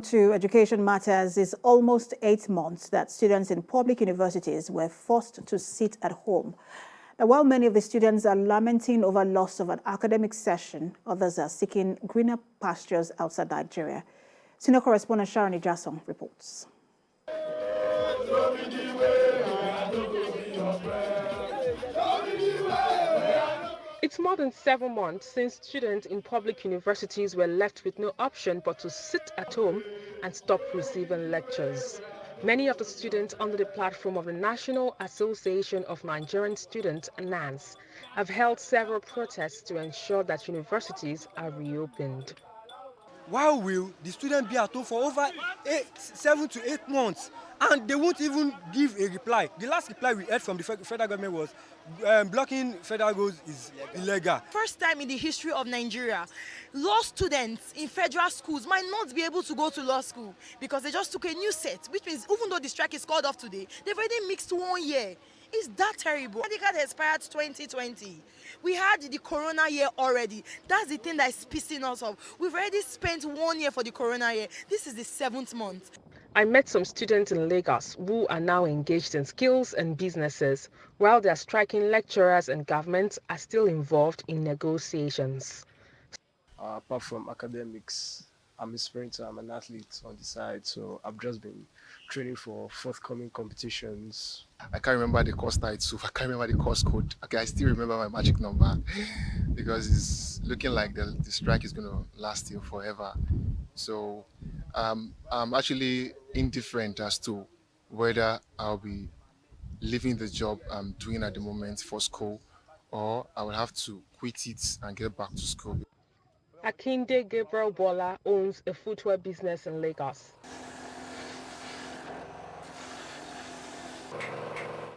To education matters, is almost 8 months that students in public universities were forced to sit at home. Now, while many of the students are lamenting over loss of an academic session, others are seeking greener pastures outside Nigeria. Senior correspondent Sharon Ijason reports. It's more than 7 months since students in public universities were left with no option but to sit at home and stop receiving lectures. Many of the students under the platform of the National Association of Nigerian Students, NANS, have held several protests to ensure that universities are reopened. Why will the student be at home for over 7 to 8 months and they won't even give a reply? The last reply we heard from the federal government was blocking federal roads is illegal. First time in the history of Nigeria, law students in federal schools might not be able to go to law school because they just took a new set, which means even though the strike is called off today, they've already mixed 1 year. Is that terrible? The card expired 2020. We had the corona year already. That's the thing that is pissing us off. We've already spent 1 year for the corona year. This is the 7th month. I met some students in Lagos who are now engaged in skills and businesses, while their striking lecturers and governments are still involved in negotiations. Apart from academics, I'm a sprinter, I'm an athlete on the side, so I've just been training for forthcoming competitions. I can't remember the course title, I can't remember the course code. Okay, I still remember my magic number because it's looking like the strike is going to last till forever. So I'm actually indifferent as to whether I'll be leaving the job I'm doing at the moment for school or I will have to quit it and get back to school. Akinde Gabriel Bola owns a footwear business in Lagos.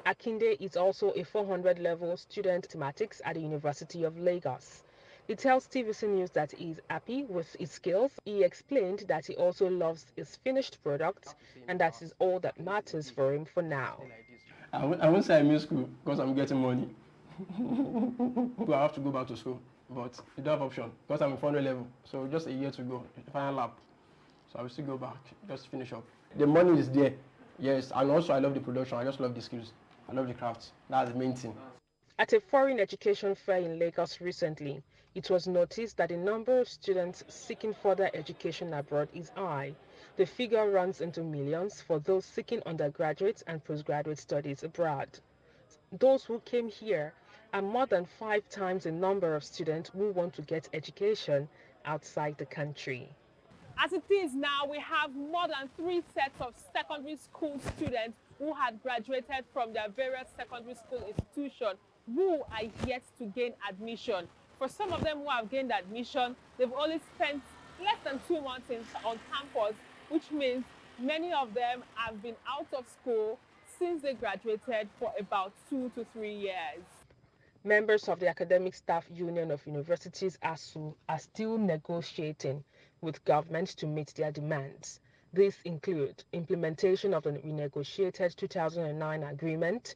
Akinde is also a 400-level student in mathematics at the University of Lagos. He tells TVC News that he is happy with his skills. He explained that he also loves his finished product and that is all that matters for him for now. I won't say I miss school because I'm getting money. I have to go back to school, but you don't have option because I'm in 400 level. So just a year to go, final lap. So I will still go back, just finish up. The money is there, yes, and also I love the production. I just love the skills. I love the craft. That's the main thing. At a foreign education fair in Lagos recently, it was noticed that the number of students seeking further education abroad is high. The figure runs into millions for those seeking undergraduate and postgraduate studies abroad. Those who came here are more than 5 times the number of students who want to get education outside the country. As it is now, we have more than 3 sets of secondary school students who had graduated from their various secondary school institutions who are yet to gain admission. For some of them who have gained admission, they've only spent less than 2 months on campus, which means many of them have been out of school since they graduated for about 2 to 3 years. Members of the Academic Staff Union of Universities, ASUU, are still negotiating with government to meet their demands. These include implementation of the renegotiated 2009 agreement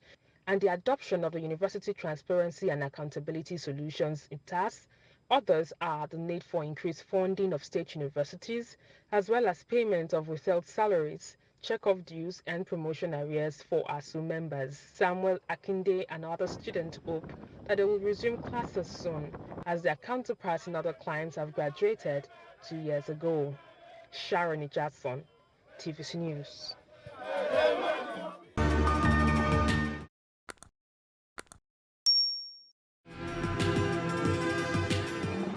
and the adoption of the University Transparency and Accountability Solutions (TAS). Others are the need for increased funding of state universities, as well as payment of withheld salaries, check-off dues, and promotion arrears for ASUU members. Samuel Akinde and other students hope that they will resume classes soon, as their counterparts in other clients have graduated 2 years ago. Sharon Ijason, TVC News.